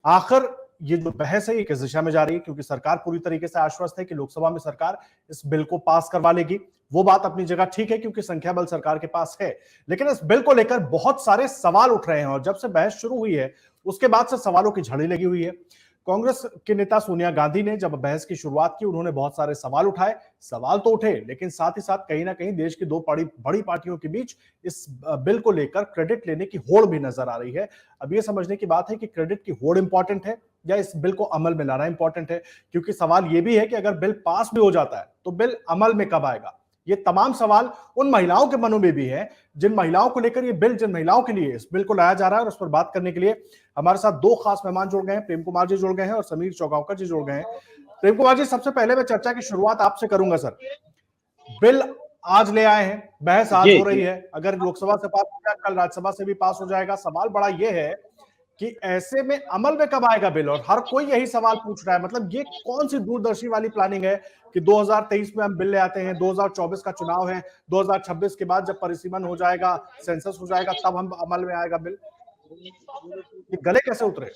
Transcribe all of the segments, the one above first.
आखिर ये जो बहस है ये किस दिशा में जा रही है, क्योंकि सरकार पूरी तरीके से आश्वस्त है कि लोकसभा में सरकार इस बिल को पास करवा लेगी। वो बात अपनी जगह ठीक है क्योंकि संख्या बल सरकार के पास है, लेकिन इस बिल को लेकर बहुत सारे सवाल उठ रहे हैं और जब से बहस शुरू हुई है उसके बाद से सवालों की झड़ी लगी हुई है। कांग्रेस के नेता सोनिया गांधी ने जब बहस की शुरुआत की उन्होंने बहुत सारे सवाल उठाए। सवाल तो उठे लेकिन साथ ही साथ कहीं ना कहीं देश की दो बड़ी पार्टियों के बीच इस बिल को लेकर क्रेडिट लेने की होड़ भी नजर आ रही है। अब यह समझने की बात है कि क्रेडिट की होड़ इंपॉर्टेंट है या इस बिल को अमल में लाना इंपॉर्टेंट है, क्योंकि सवाल यह भी है कि अगर बिल पास भी हो जाता है तो बिल अमल में कब आएगा। ये तमाम सवाल उन महिलाओं के मनों में भी है जिन महिलाओं को लेकर ये बिल, जिन महिलाओं के लिए इस बिल को लाया जा रहा है। और उस पर बात करने के लिए हमारे साथ दो खास मेहमान जुड़ गए हैं। प्रेम कुमार जी जुड़ गए हैं और समीर चौगांवकर जी जुड़ गए हैं। प्रेम कुमार जी, सबसे पहले मैं चर्चा की शुरुआत आपसे करूंगा। सर, बिल आज ले आए हैं, बहस आज हो रही है, अगर लोकसभा से पास हो जाए कल राज्यसभा से भी पास हो जाएगा। सवाल बड़ा यह है कि ऐसे में अमल में कब आएगा बिल, और हर कोई यही सवाल पूछ रहा है। मतलब ये कौन सी दूरदर्शी वाली प्लानिंग है कि 2023 में हम बिल ले आते हैं, 2024 का चुनाव है, 2026 के बाद जब परिसीमन हो जाएगा, सेंसस हो जाएगा, तब हम अमल में आएगा बिल। ये गले कैसे उतरे?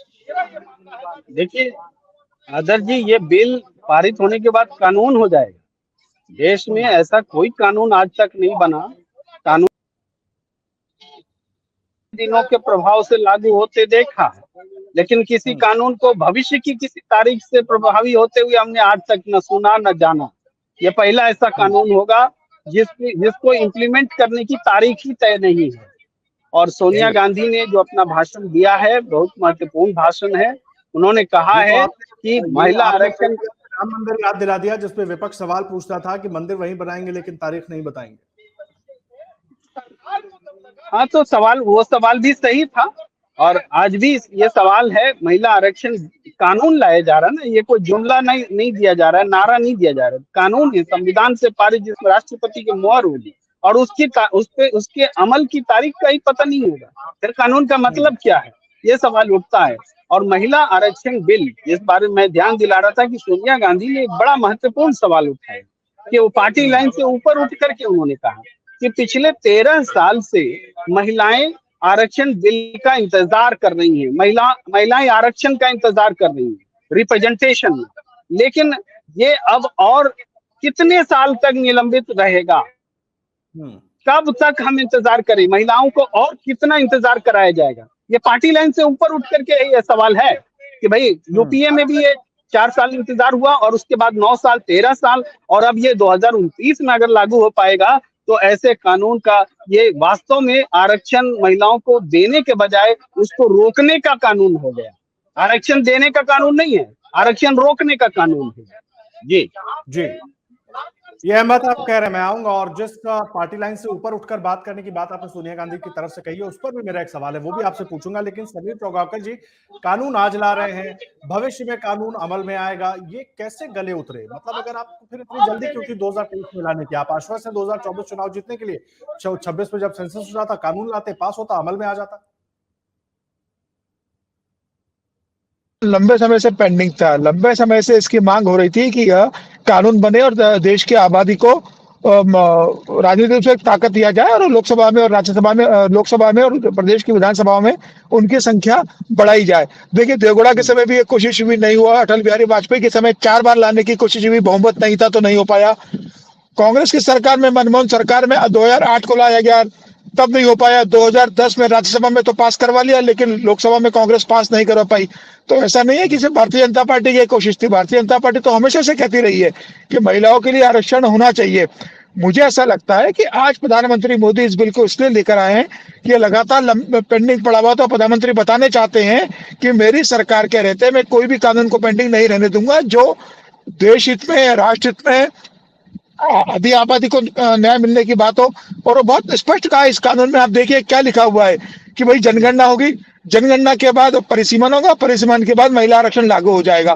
देखिए आदर्श जी, ये बिल पारित होने के बाद कानून हो जाएगा। देश में ऐसा कोई कानून आज तक नहीं बना, कानून दिनों के प्रभाव से लागू होते देखा है, लेकिन किसी कानून को भविष्य की किसी तारीख से प्रभावी होते हुए हमने आज तक न सुना न जाना। ये पहला ऐसा कानून होगा जिसको इम्प्लीमेंट करने की तारीख ही तय नहीं है। और सोनिया गांधी ने जो अपना भाषण दिया है, बहुत महत्वपूर्ण भाषण है। उन्होंने कहा है कि महिला आरक्षण, राम मंदिर याद दिला दिया जिसपे विपक्ष सवाल पूछता था कि मंदिर वहीं बनाएंगे लेकिन तारीख नहीं बताएंगे। हाँ, तो वो सवाल भी सही था और आज भी ये सवाल है। महिला आरक्षण कानून लाया जा रहा है ना, ये कोई जुमला नहीं दिया जा रहा है, नारा नहीं दिया जा रहा है। कानून है, संविधान से पारित, जिसमें राष्ट्रपति की मोहर होगी और उसके अमल की तारीख का ही पता नहीं होगा, फिर कानून का मतलब क्या है, ये सवाल उठता है। और महिला आरक्षण बिल, इस बारे में मैं ध्यान दिला रहा था कि सोनिया गांधी ने एक बड़ा महत्वपूर्ण सवाल उठाया कि वो पार्टी लाइन से ऊपर उठ करके उन्होंने कहा कि पिछले 13 साल से महिलाएं आरक्षण बिल का इंतजार कर रही हैं, महिलाएं आरक्षण का इंतजार कर रही हैं रिप्रेजेंटेशन में, लेकिन ये अब और कितने साल तक निलंबित रहेगा? कब तक हम इंतजार करें? महिलाओं को और कितना इंतजार कराया जाएगा? ये पार्टी लाइन से ऊपर उठ करके ये सवाल है कि भाई यूपीए में भी ये 4 साल इंतजार हुआ और उसके बाद 9 साल, 13 साल, और अब ये 2029 में अगर लागू हो पाएगा तो ऐसे कानून का, ये वास्तव में आरक्षण महिलाओं को देने के बजाय उसको रोकने का कानून हो गया। आरक्षण देने का कानून नहीं है, आरक्षण रोकने का कानून है। जी जी, ये बात आप कह रहे हैं, मैं आऊंगा। और जिस पार्टी लाइन से ऊपर उठकर बात करने की बात आपने सोनिया गांधी की तरफ से कही है, उस पर भी मेरा एक सवाल है, वो भी आपसे पूछूंगा। लेकिन समीर चौगांवकर जी, कानून आज ला रहे हैं, भविष्य में कानून अमल में आएगा, ये कैसे गले उतरे? मतलब अगर आप फिर इतनी जल्दी क्योंकि 2023 में लाने की, आप आश्वस्त है 2024 चुनाव जीतने के लिए, 26 में जब सेंसस हो जाता, कानून लाते, पास होता, अमल में आ जाता। लंबे समय से पेंडिंग था, लंबे समय से इसकी मांग हो रही थी कि यह कानून बने और देश की आबादी को राजनीतिक रूप से एक ताकत दिया जाए और लोकसभा में और राज्यसभा में, लोकसभा में और प्रदेश की विधानसभाओं में उनकी संख्या बढ़ाई जाए। देखिए, देवगौड़ा के समय भी एक कोशिश भी नहीं हुआ, अटल बिहारी वाजपेयी के समय 4 बार लाने की कोशिश हुई, बहुमत नहीं था तो नहीं हो पाया। कांग्रेस की सरकार में, मनमोहन सरकार में 2008 को लाया गया, तब नहीं हो पाया। 2010 में राज्यसभा में तो पास करवा लिया, लेकिन लोकसभा में कांग्रेस पास नहीं करवा पाई। तो ऐसा नहीं है कि सिर्फ भारतीय जनता पार्टी की कोशिश थी, भारतीय जनता पार्टी तो हमेशा से कहती रही है कि महिलाओं के लिए आरक्षण होना चाहिए। मुझे ऐसा लगता है कि आज प्रधानमंत्री मोदी इस बिल को इसलिए लेकर आए हैं कि लगातार पेंडिंग पड़ा हुआ, तो प्रधानमंत्री बताने चाहते हैं कि मेरी सरकार के रहते मैं कोई भी कानून को पेंडिंग नहीं रहने दूंगा, जो देश हित में, राष्ट्र हित में, आधी आबादी को न्याय मिलने की बात हो। और वो बहुत स्पष्ट कहा इस कानून में, आप देखिए क्या लिखा हुआ है कि भाई जनगणना होगी, जनगणना के बाद परिसीमन होगा, परिसीमन के बाद महिला आरक्षण लागू हो जाएगा।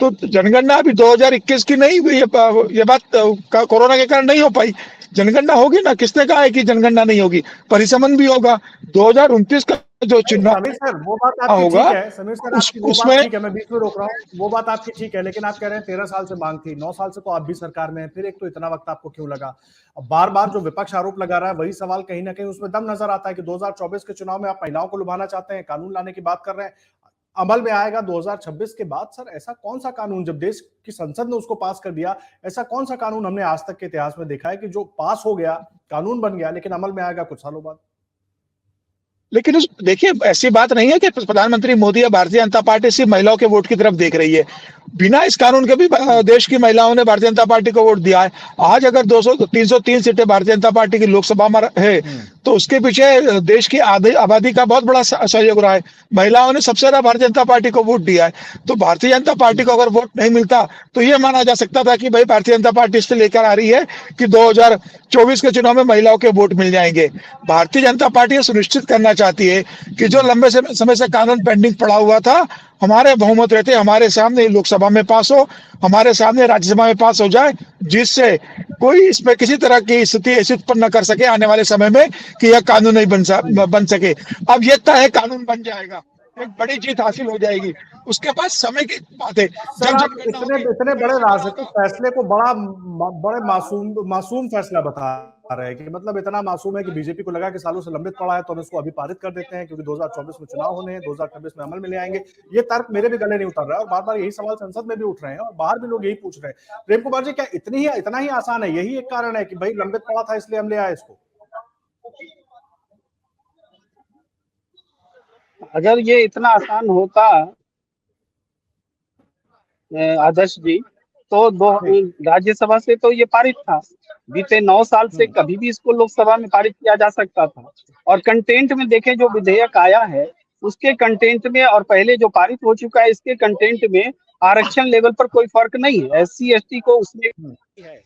तो जनगणना अभी 2021 की नहीं हुई, ये बात कोरोना के कारण नहीं हो पाई। जनगणना होगी ना, किसने कहा है कि जनगणना नहीं होगी? परिसीमन भी होगा। 2029 का जो चुनाव समीर सर, वो बात आपकी ठीक है। समीर सर, आपकी वो बात ठीक है, मैं बीच में रोक रहा हूँ, वो बात आपकी ठीक है, लेकिन आप कह रहे हैं 13 साल से मांग थी, 9 साल से तो आप भी सरकार में है, फिर एक तो इतना वक्त आपको क्यों लगा? अब बार बार जो विपक्ष आरोप लगा रहा है वही सवाल कहीं ना कहीं उसमें दम नजर आता है कि 2024 के चुनाव में आप महिलाओं को लुभाना चाहते हैं, कानून लाने की बात कर रहे हैं। अमल में आएगा 2026 के बाद। सर ऐसा कौन सा कानून, जब देश की संसद ने उसको पास कर दिया, ऐसा कौन सा कानून हमने आज तक के इतिहास में देखा है कि जो पास हो गया, कानून बन गया, लेकिन अमल में आएगा कुछ सालों बाद? लेकिन देखिए, ऐसी बात नहीं है कि प्रधानमंत्री मोदी या भारतीय जनता पार्टी सिर्फ महिलाओं के वोट की तरफ देख रही है। बिना इस कानून के भी देश की महिलाओं ने भारतीय जनता पार्टी को वोट दिया है। आज अगर 303 सीटें भारतीय जनता पार्टी की लोकसभा में है, तो उसके पीछे देश की आधी आबादी का बहुत बड़ा सहयोग रहा है। महिलाओं ने सबसे ज्यादा भारतीय जनता पार्टी को वोट दिया है। तो भारतीय जनता पार्टी को अगर वोट नहीं मिलता तो ये माना जा सकता था कि भाई भारतीय जनता पार्टी इससे लेकर आ रही है कि 2024 के चुनाव में महिलाओं के वोट मिल जाएंगे। भारतीय जनता पार्टी ये सुनिश्चित करना चाहती है कि जो लंबे समय से कानून पेंडिंग पड़ा हुआ था, हमारे बहुमत रहते हमारे सामने लोकसभा में पास हो, हमारे सामने राज्यसभा में पास हो जाए, जिससे कोई इसमें किसी तरह की स्थिति ऐसी उत्पन्न न कर सके आने वाले समय में कि यह कानून नहीं बन सके। अब यह तय है, कानून बन जाएगा, एक बड़ी जीत हासिल हो जाएगी। उसके बाद समय की बात है। सर आप इतने बड़े राजनीतिक फैसले को बड़े मासूम फैसला बता रहे हैं कि मतलब इतना मासूम है कि बीजेपी को लगा कि सालों से लंबित पड़ा है तो हम इसको अभी पारित कर देते हैं क्योंकि 2024 में चुनाव होने हैं, 2026 में अमल में ले आएंगे। ये तर्क मेरे भी गले नहीं उतर रहा है और बार बार यही सवाल संसद में भी उठ रहे हैं और बाहर भी लोग यही पूछ रहे हैं। प्रेम कुमार जी, क्या इतना ही आसान है? यही एक कारण है कि भाई लंबित पड़ा था इसलिए हम ले आए इसको? अगर ये इतना आसान होता आदर्श जी, तो राज्यसभा से तो ये पारित था। बीते 9 साल से कभी भी इसको लोकसभा में पारित किया जा सकता था। और कंटेंट में देखें, जो विधेयक आया है उसके कंटेंट में और पहले जो पारित हो चुका है इसके कंटेंट में आरक्षण लेवल पर कोई फर्क नहीं है। SC ST को उसमें है।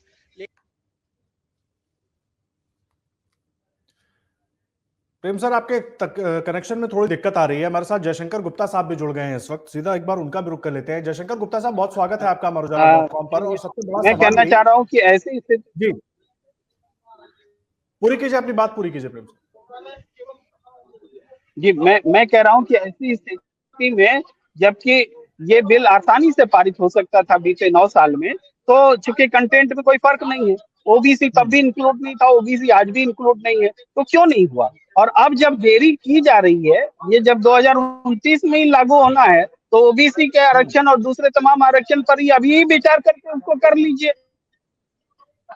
प्रेम सर, आपके कनेक्शन में थोड़ी दिक्कत आ रही है। हमारे साथ जयशंकर गुप्ता साहब भी जुड़ गए हैं इस वक्त, सीधा एक बार उनका भी रुख कर लेते हैं। जयशंकर गुप्ता साहब, बहुत स्वागत है आपका अमर उजाला.com पर। और सबसे बड़ा मैं कहना चाह रहा हूं कि ऐसी स्थिति, जी पूरी कीजिए, अपनी बात पूरी कीजिए प्रेम सर। जी मैं कह रहा हूं कि ऐसी स्थिति में जबकि ये बिल आसानी से पारित हो सकता था बीते 9 साल में, तो चूंकि कंटेंट में कोई फर्क नहीं है, ओबीसी तब भी इंक्लूड नहीं था, ओबीसी आज भी इंक्लूड नहीं है, तो क्यों नहीं हुआ? और अब जब देरी की जा रही है, ये जब 2029 में ही लागू होना है, तो ओबीसी के आरक्षण और दूसरे तमाम आरक्षण पर ही अभी विचार करके उसको कर लीजिए।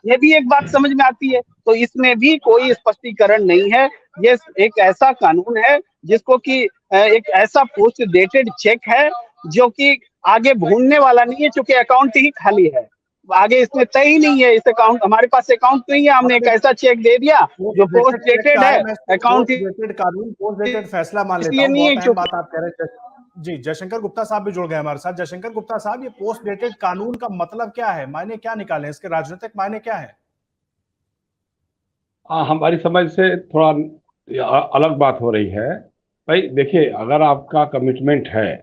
ये भी एक बात समझ में आती है। तो इसमें भी कोई स्पष्टीकरण नहीं है। ये एक ऐसा कानून है जिसको कि एक ऐसा पोस्ट डेटेड चेक है जो कि आगे भूलने वाला नहीं है, क्योंकि अकाउंट ही खाली है, आगे इसमें तय ही नहीं है। इस अकाउंट, हमारे पास अकाउंट नहीं है, हमने एक ऐसा चेक दे दिया जो पोस्ट डेटेड है, अकाउंट कानून पोस्ट डेटेड फैसला मान लेता इसलिए हूं। नहीं है बहुत अहम बात आप कह रहे हैं। जी, जयशंकर गुप्ता साहब भी जुड़ गए हमारे साथ। जयशंकर गुप्ता साहब, ये पोस्ट डेटेड कानून का मतलब क्या है, मायने क्या निकाले, इसके राजनीतिक मायने क्या है? हमारी समझ से थोड़ा अलग बात हो रही है। भाई देखिए, अगर आपका कमिटमेंट है,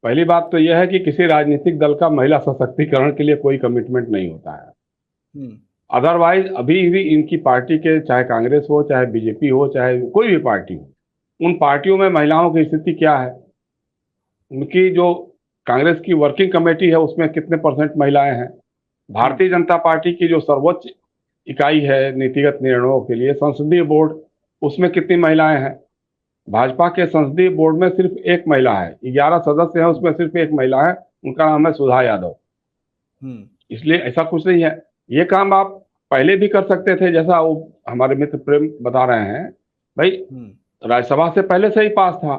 पहली बात तो यह है कि किसी राजनीतिक दल का महिला सशक्तिकरण के लिए कोई कमिटमेंट नहीं होता है। अदरवाइज अभी भी इनकी पार्टी के, चाहे कांग्रेस हो, चाहे बीजेपी हो, चाहे कोई भी पार्टी हो, उन पार्टियों में महिलाओं की स्थिति क्या है? उनकी जो कांग्रेस की वर्किंग कमेटी है उसमें कितने % महिलाएं हैं? भारतीय जनता पार्टी की जो सर्वोच्च इकाई है नीतिगत निर्णयों के लिए, संसदीय बोर्ड, उसमें कितनी महिलाएं हैं? भाजपा के संसदीय बोर्ड में सिर्फ एक महिला है, 11 सदस्य हैं, उसमें सिर्फ एक महिला है, उनका नाम है सुधा यादव। इसलिए ऐसा कुछ नहीं है। ये काम आप पहले भी कर सकते थे, जैसा वो हमारे मित्र प्रेम बता रहे हैं। भाई राज्यसभा से पहले से ही पास था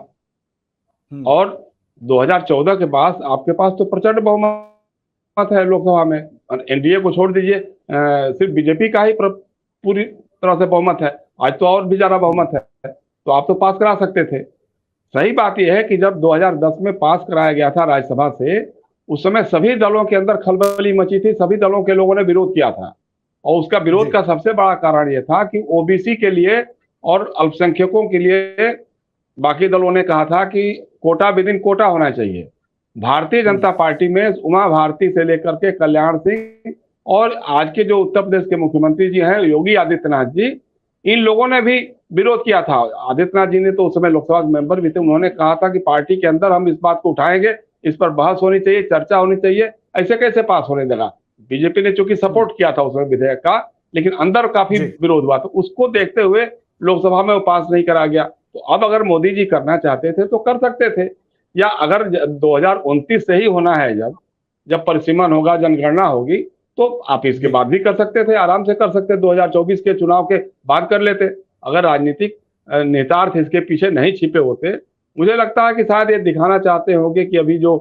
और 2014 के बाद आपके पास तो प्रचंड बहुमत है लोकसभा में। एनडीए को छोड़ दीजिए, सिर्फ बीजेपी का ही पूरी तरह से बहुमत है। आज तो और भी ज्यादा बहुमत है, तो आप तो पास करा सकते थे। सही बात यह है कि जब 2010 में पास कराया गया था राज्यसभा से, उस समय सभी दलों के अंदर खलबली मची थी, सभी दलों के लोगों ने विरोध किया था। और उसका विरोध का सबसे बड़ा कारण यह था कि ओबीसी के लिए और अल्पसंख्यकों के लिए बाकी दलों ने कहा था कि कोटा विद इन कोटा होना चाहिए। भारतीय जनता पार्टी में उमा भारती से लेकर के कल्याण सिंह और आज के जो उत्तर प्रदेश के मुख्यमंत्री जी हैं योगी आदित्यनाथ जी, इन लोगों ने भी विरोध किया था। आदित्यनाथ जी ने तो उस समय लोकसभा मेंबर भी थे, उन्होंने कहा था कि पार्टी के अंदर हम इस बात को उठाएंगे, इस पर बहस होनी चाहिए, चर्चा होनी चाहिए, ऐसे कैसे पास होने देगा। बीजेपी ने चूंकि सपोर्ट किया था उसमें विधेयक का, लेकिन अंदर काफी विरोध हुआ, तो उसको देखते हुए लोकसभा में वो पास नहीं करा गया। तो अब अगर मोदी जी करना चाहते थे तो कर सकते थे, या अगर 2029 से ही होना है, जब परिसीमन होगा, जनगणना होगी, तो आप इसके बाद भी कर सकते थे, आराम से कर सकते, 2024 के चुनाव के बाद कर लेते। अगर राजनीतिक नेतार्थ इसके पीछे नहीं छिपे होते, मुझे लगता है कि शायद ये दिखाना चाहते होंगे कि अभी जो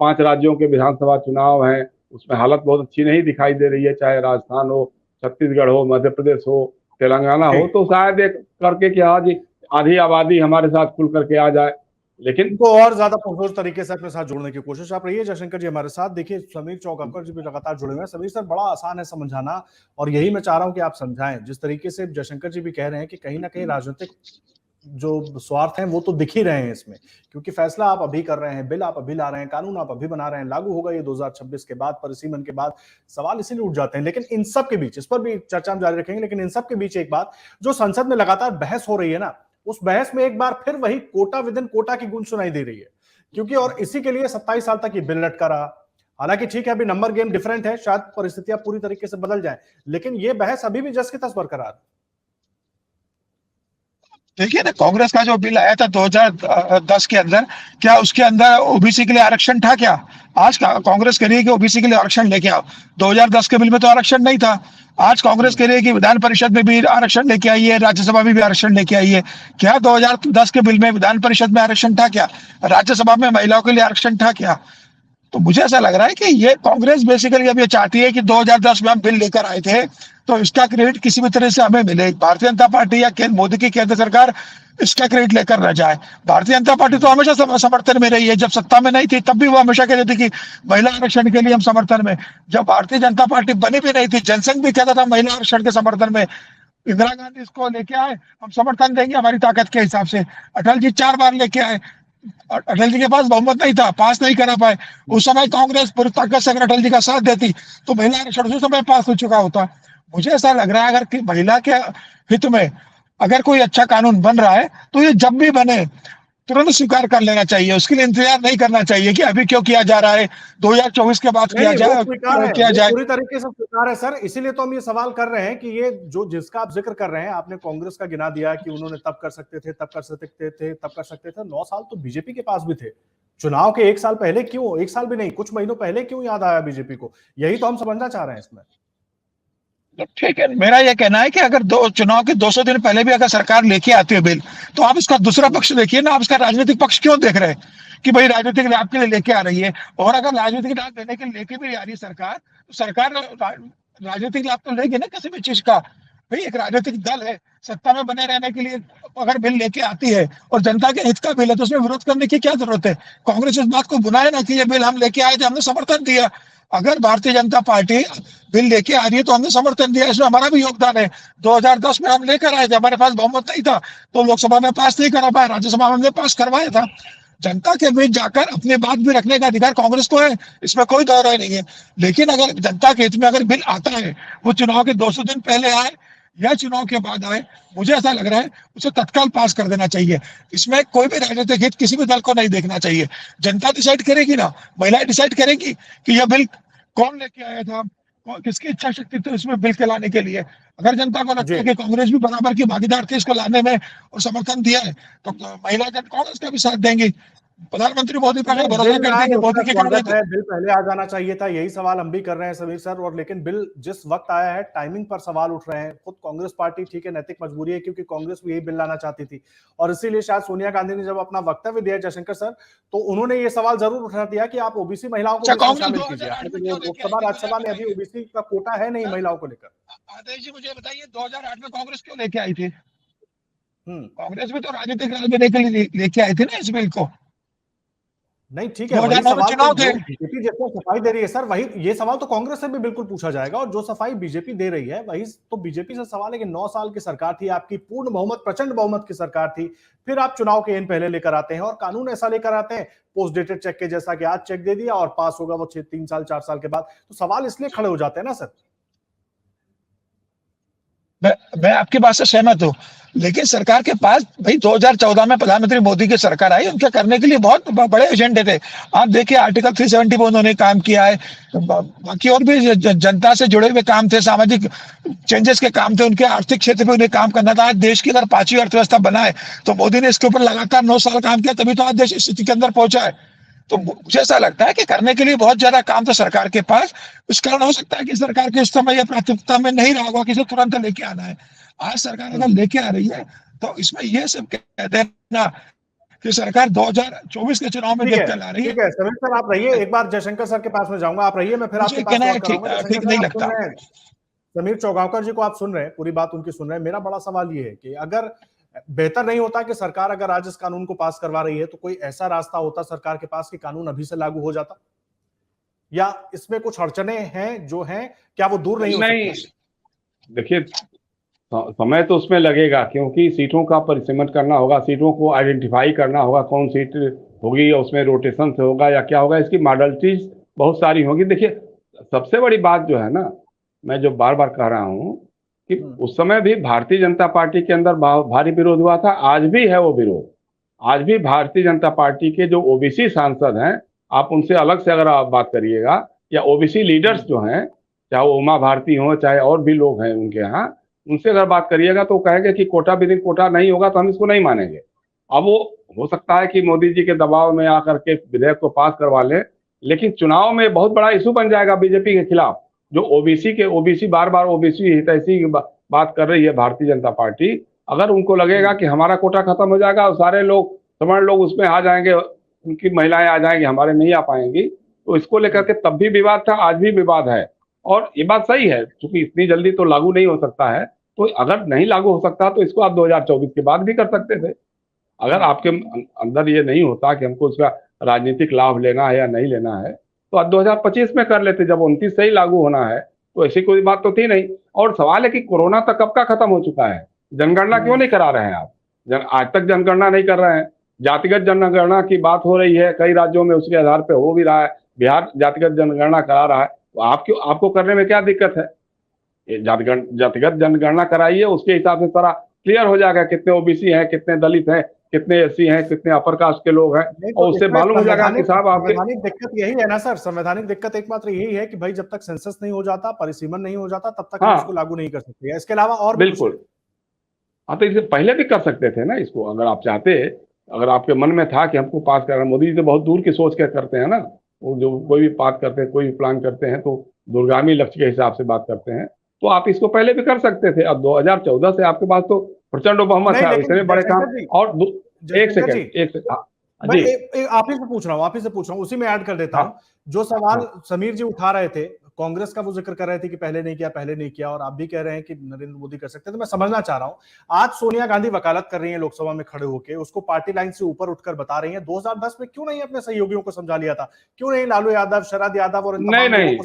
5 राज्यों के विधानसभा चुनाव हैं उसमें हालत बहुत अच्छी नहीं दिखाई दे रही है, चाहे राजस्थान हो, छत्तीसगढ़ हो, मध्य प्रदेश हो, तेलंगाना हो, तो शायद एक करके कि आज आधी आबादी हमारे साथ खुल करके आ जाए। लेकिन इनको और ज्यादा पुरजोर तरीके से अपने साथ जोड़ने की कोशिश आप रही है। जयशंकर जी हमारे साथ, देखिए समीर चौककर जी भी लगातार जुड़े हुए हैं। समीर सर, बड़ा आसान है समझाना और यही मैं चाह रहा हूं कि आप समझाएं। जिस तरीके से जयशंकर जी भी कह रहे हैं कि कहीं ना कहीं राजनीतिक जो स्वार्थ हैं वो तो दिख ही रहे हैं इसमें, क्योंकि फैसला आप अभी कर रहे हैं, बिल आप अभी ला रहे हैं, कानून आप अभी बना रहे हैं, लागू होगा ये 2026 के बाद, परिसीमन के बाद। सवाल इसीलिए उठ जाते हैं। लेकिन इन सब के बीच, इस पर भी चर्चा हम जारी रखेंगे, लेकिन इन सब के बीच एक बात जो संसद में लगातार बहस हो रही है ना, उस बहस में एक बार फिर वही कोटा विद इन कोटा की गूंज सुनाई दे रही है। क्योंकि और इसी के लिए 27 साल तक ये बिल लटका रहा। हालांकि ठीक है, अभी नंबर गेम डिफरेंट है, शायद परिस्थितियां पूरी तरीके से बदल जाए, लेकिन ये बहस अभी भी जस की तस बरकरार। देखिए ना, कांग्रेस का जो बिल आया था 2010 के अंदर, क्या उसके अंदर ओबीसी के लिए आरक्षण था क्या? आज कांग्रेस कह रही है कि ओबीसी के लिए आरक्षण लेके आओ। 2010 के बिल में तो आरक्षण नहीं था। आज कांग्रेस कह रही है कि विधान परिषद में भी आरक्षण लेके आई है, राज्यसभा में भी आरक्षण लेके आई है। क्या 2010 के बिल में विधान परिषद में आरक्षण था क्या? राज्यसभा में महिलाओं के लिए आरक्षण था क्या? तो मुझे ऐसा लग रहा है कि ये कांग्रेस बेसिकली अब ये चाहती है कि 2010 में हम बिल लेकर आए थे, तो इसका क्रेडिट किसी भी तरह से हमें मिले। भारतीय जनता पार्टी या मोदी की केंद्र सरकार इसका क्रेडिट लेकर न जाए। भारतीय जनता पार्टी तो हमेशा समर्थन में रही है। जब सत्ता में नहीं थी तब भी वो हमेशा कहती थी कि महिला आरक्षण के लिए हम समर्थन में। जब भारतीय जनता पार्टी बनी भी नहीं थी, जनसंघ भी कहता था महिला आरक्षण के समर्थन में। इंदिरा गांधी इसको लेके आए, हम समर्थन देंगे हमारी ताकत के हिसाब से। अटल जी 4 बार लेके आए, अटल जी के पास बहुमत नहीं था, पास नहीं करा पाए। उस समय कांग्रेस पूरी ताकत से अगर अटल जी का साथ देती तो महिला आरक्षण उस समय पास हो चुका होता। मुझे ऐसा लग रहा है अगर कि महिला के हित में अगर कोई अच्छा कानून बन रहा है तो ये जब भी बने तुरंत स्वीकार कर लेना चाहिए। उसके लिए इंतजार नहीं करना चाहिए कि अभी क्यों किया जा रहा है, 2024 के बाद किया जाए, किया जाए। पूरी तरीके से स्वीकार है सर, इसीलिए तो हम ये सवाल कर रहे हैं कि ये जो जिसका आप जिक्र कर रहे हैं, आपने कांग्रेस का गिना दिया कि उन्होंने तब कर सकते थे, तब कर सकते थे, तब कर सकते थे। 9 साल तो बीजेपी के पास भी थे। चुनाव के 1 साल पहले क्यों, 1 साल भी नहीं, कुछ महीनों पहले क्यों याद आया बीजेपी को? यही तो हम समझना चाह रहे हैं इसमें। ठीक है, मेरा यह कहना है कि अगर चुनाव के 200 दिन पहले भी अगर सरकार लेके आती है बिल, तो आप इसका दूसरा पक्ष देखिए ना। आप इसका राजनीतिक पक्ष क्यों देख रहे हैं कि भाई राजनीतिक लाभ के लिए लेके आ रही है? और अगर राजनीतिक लाभ देने के लिए लेके भी आ रही है सरकार, तो सरकार राजनीतिक लाभ तो लेगी ना किसी भी चीज का। भाई एक राजनीतिक दल है, सत्ता में बने रहने के लिए अगर बिल लेके आती है और जनता के हित का बिल है, तो उसमें विरोध करने की क्या जरूरत है? कांग्रेस इस बात को बुनाए ना कि ये बिल हम लेके आए थे, हमने समर्थन दिया। अगर भारतीय जनता पार्टी बिल लेके आ रही है तो हमने समर्थन दिया, इसमें हमारा भी योगदान है। 2010 में हम लेकर आए थे, हमारे पास बहुमत नहीं था तो लोकसभा में पास नहीं करा पाए, राज्यसभा में हमने पास करवाया था। जनता के बीच जाकर अपनी बात भी रखने का अधिकार कांग्रेस को है, इसमें कोई दो राय नहीं है। लेकिन अगर जनता के हित में अगर बिल आता है, वो चुनाव के 200 दिन पहले आए या चुनाव के बाद आए, मुझे ऐसा लग रहा है उसे तत्काल पास कर देना चाहिए। इसमें कोई भी राजनीतिक हित किसी भी दल को नहीं देखना चाहिए। जनता डिसाइड करेगी ना, महिलाएं डिसाइड करेगी कि यह बिल कौन लेके आया था, किसकी इच्छा शक्ति थी इसमें बिल के लाने के लिए। अगर जनता को लगता है कि कांग्रेस भी बराबर की भागीदार थी इसको लाने में और समर्थन दिया है, तो महिला जन कांग्रेस का भी साथ देंगी। प्रधानमंत्री मोदी पर भरोसा करते हैं कि मोदी के स्वागत है, बिल पहले आ जाना चाहिए था, यही सवाल हम भी कर रहे हैं समीर सर। और लेकिन बिल जिस वक्त आया है, टाइमिंग पर सवाल उठ रहे हैं। खुद कांग्रेस पार्टी, ठीक है, नैतिक मजबूरी है क्योंकि कांग्रेस भी यही बिल लाना चाहती थी, और इसीलिए शायद सोनिया गांधी ने जब अपना वक्तव्य दिया जयशंकर सर, तो उन्होंने ये सवाल जरूर उठा दिया कि आप ओबीसी महिलाओं को शामिल कीजिए। लोकसभा राज्यसभा में अभी ओबीसी का कोटा है नहीं महिलाओं को लेकर। आदेश जी मुझे बताइए, 2008 में कांग्रेस क्यों लेके आई थी? कांग्रेस भी तो राजनीतिक राजनीति के लिए लेके आई थी ना इस बिल को। नहीं ठीक है, वही सवाल तो बीजेपी जितना सफाई दे रही है सर, वही ये सवाल तो कांग्रेस से भी बिल्कुल पूछा जाएगा। और जो सफाई बीजेपी दे रही है वही तो बीजेपी से सवाल है कि 9 साल की सरकार थी आपकी, पूर्ण बहुमत, प्रचंड बहुमत की सरकार थी, फिर आप चुनाव के इन पहले लेकर आते हैं और कानून ऐसा लेकर आते हैं पोस्ट डेटेड चेक के जैसा कि आज चेक दे दिया और पास होगा वो 3 साल 4 साल के बाद। तो सवाल इसलिए खड़े हो जाते हैं ना सर। मैं आपकी बात से सहमत हूँ, लेकिन सरकार के पास भाई 2014 में प्रधानमंत्री मोदी की सरकार आई, उनके करने के लिए बहुत बड़े एजेंडे थे। आप देखिए आर्टिकल 370 पर उन्होंने काम किया है, बाकी और भी जनता से जुड़े हुए काम थे, सामाजिक चेंजेस के काम थे उनके, आर्थिक क्षेत्र में उन्हें काम करना था। आज देश की अगर 5वीं अर्थव्यवस्था बना है तो मोदी ने इसके ऊपर लगातार 9 साल काम किया, तभी तो आज देश इस स्थिति के अंदर पहुंचा है। तो मुझे ऐसा लगता है कि करने के लिए बहुत ज्यादा काम था सरकार के पास। इस कारण हो सकता है कि सरकार के इस समय यह प्राथमिकता में नहीं रहा होगा कि इसे तुरंत लेके आना है। आज सरकार अगर लेके आ रही है तो इसमें यह सब कह देना कि सरकार 2024 के चुनाव में ठीक है, देख कर ला रही है, ठीक है समीर सर, आप रहिए, एक बार जयशंकर सर के पास में जाऊंगा, आप रहिए, मैं फिर आपके मुझे पास कहना है लौट कर आऊंगा। जयशंकर ठीक सर, नहीं आप लगता। सुन रहे हैं, समीर चौगांवकर जी को आप सुन रहे हैं, पूरी बात उनकी सुन रहे हैं। मेरा बड़ा सवाल ये है कि अगर बेहतर नहीं होता कि सरकार अगर आज इस कानून को पास करवा रही है तो कोई ऐसा रास्ता होता सरकार के पास कि कानून अभी से लागू हो जाता, या इसमें कुछ अड़चने हैं जो हैं, क्या वो दूर नहीं हो नहीं, सकती? देखिए समय तो उसमें लगेगा, क्योंकि सीटों का परिसीमन करना होगा, सीटों को आइडेंटिफाई करना होगा, कौन सीट होगी, उसमें रोटेशन से होगा या क्या होगा, इसकी मॉडलिटीज बहुत सारी होगी। देखिए सबसे बड़ी बात जो है ना, मैं जो बार बार कह रहा हूँ कि उस समय भी भारतीय जनता पार्टी के अंदर भारी विरोध हुआ था, आज भी है वो विरोध। आज भी भारतीय जनता पार्टी के जो ओबीसी सांसद हैं, आप उनसे अलग से अगर आप बात करिएगा, या ओबीसी लीडर्स जो हैं, चाहे वो उमा भारती हो चाहे और भी लोग हैं उनके यहाँ, उनसे अगर बात करिएगा तो कहेंगे कि कोटा विदिन कोटा नहीं होगा तो हम इसको नहीं मानेंगे। अब वो हो सकता है कि मोदी जी के दबाव में आकर के विधेयक को पास करवा लें, लेकिन चुनाव में बहुत बड़ा इशू बन जाएगा बीजेपी के खिलाफ। जो ओबीसी बार बार ओबीसी हितैषी बात कर रही है भारतीय जनता पार्टी, अगर उनको लगेगा कि हमारा कोटा खत्म हो जाएगा और सारे लोग सवर्ण लोग उसमें आ जाएंगे, उनकी महिलाएं आ जाएंगी, हमारे नहीं आ पाएंगी, तो इसको लेकर के तब भी विवाद था, आज भी विवाद है। और ये बात सही है, क्योंकि इतनी जल्दी तो लागू नहीं हो सकता है, तो अगर नहीं लागू हो सकता तो इसको आप 2024 के बाद भी कर सकते थे। अगर आपके अंदर ये नहीं होता कि हमको इसका राजनीतिक लाभ लेना है या नहीं लेना है, तो आज 2025 में कर लेते, जब 29 से ही लागू होना है, तो ऐसी कोई बात तो थी नहीं। और सवाल है कि कोरोना तक कब का खत्म हो चुका है, जनगणना क्यों नहीं करा रहे हैं आप? आज तक जनगणना नहीं कर रहे हैं। जातिगत जनगणना की बात हो रही है कई राज्यों में, उसके आधार पर हो भी रहा है, बिहार जातिगत जनगणना करा रहा है, तो आपको करने में क्या दिक्कत है? जातिगत जनगणना कराइए, उसके हिसाब से सारा क्लियर हो जाएगा, कितने ओबीसी हैं, कितने दलित हैं, कितने एससी हैं, कितने अपर कास्ट के लोग हैं, और उससे मालूम हो जाएगा कि साहब आपके। संवैधानिक दिक्कत यही है ना सर, संवैधानिक दिक्कत एकमात्र यही है कि भाई जब तक सेंसस नहीं हो जाता, परिसीमन नहीं हो जाता, तब तक हम इसको लागू नहीं कर सकते। इसके अलावा और बिल्कुल, हाँ, तो इसे पहले भी कर सकते थे ना इसको, अगर आप चाहते, अगर आपके मन में था कि हमको पास करना। मोदी जी तो बहुत दूर की सोच के करते हैं ना, वो जो कोई भी बात करते हैं, कोई भी प्लान करते हैं तो दूरगामी लक्ष्य के हिसाब से बात करते हैं। तो आप इसको पहले भी कर सकते थे। अब 2014 से आपके पास तो प्रचंड बहुमत है, इतने बड़े काम। और एक सेकंड आप ही से पूछ रहा हूँ, उसी में ऐड कर देता हूँ। जो सवाल समीर जी उठा रहे थे, कांग्रेस का वो जिक्र कर रहे थे कि पहले नहीं किया, और आप भी कह रहे हैं कि नरेंद्र मोदी कर सकते हैं। तो मैं समझना चाह रहा हूं, आज सोनिया गांधी वकालत कर रही हैं लोकसभा में खड़े होकर, उसको पार्टी लाइन से ऊपर उठकर बता रही हैं 2010 में क्यों नहीं अपने सहयोगियों को समझा लिया था, क्यों नहीं लालू यादव, शरद यादव और नहीं,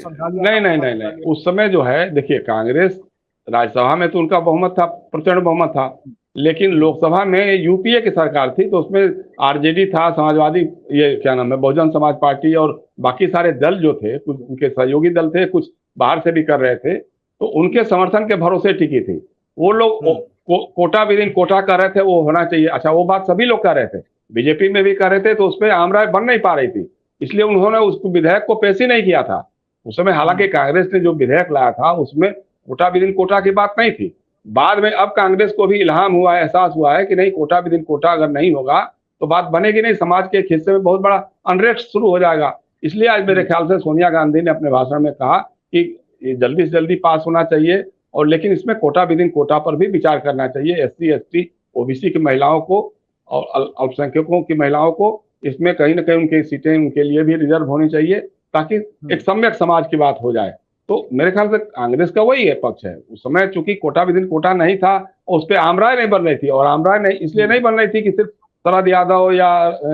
उस समय जो है, देखिए कांग्रेस राज्यसभा में तो उनका बहुमत था, प्रचंड बहुमत था, लेकिन लोकसभा में यूपीए की सरकार थी, तो उसमें आरजेडी था, समाजवादी, ये क्या नाम है, बहुजन समाज पार्टी, और बाकी सारे दल जो थे, कुछ उनके सहयोगी दल थे, कुछ बाहर से भी कर रहे थे, तो उनके समर्थन के भरोसे टिकी थी। वो लोग कोटा विदिन कोटा कर रहे थे, वो होना चाहिए। अच्छा, वो बात सभी लोग कर रहे थे, बीजेपी में भी कर रहे थे, तो उसमें आम राय बन नहीं पा रही थी, इसलिए उन्होंने उस विधेयक को पेश ही नहीं किया था उस समय। हालांकि कांग्रेस ने जो विधेयक लाया था उसमें कोटा विदिन कोटा की बात नहीं थी। बाद में अब कांग्रेस को भी इल्हाम हुआ है, एहसास हुआ है कि नहीं, कोटा विदिन कोटा अगर नहीं होगा तो बात बनेगी नहीं, समाज के एक हिस्से में बहुत बड़ा अनरेस्ट शुरू हो जाएगा। इसलिए आज मेरे ख्याल से सोनिया गांधी ने अपने भाषण में कहा कि ये जल्दी से जल्दी पास होना चाहिए, और लेकिन इसमें कोटा विदिन कोटा पर भी विचार करना चाहिए। एससी एसटी ओबीसी की महिलाओं को और अल्पसंख्यकों की महिलाओं को इसमें कहीं ना कहीं उनकी सीटें उनके लिए भी रिजर्व होनी चाहिए, ताकि एक सम्यक समाज की बात हो जाए। तो मेरे ख्याल से कांग्रेस का वही है पक्ष है। उस समय चूंकि कोटा विदिन कोटा नहीं था, और उस पर आमराय नहीं बन रही थी, और आमराय नहीं इसलिए नहीं बन रही थी कि सिर्फ शरद यादव या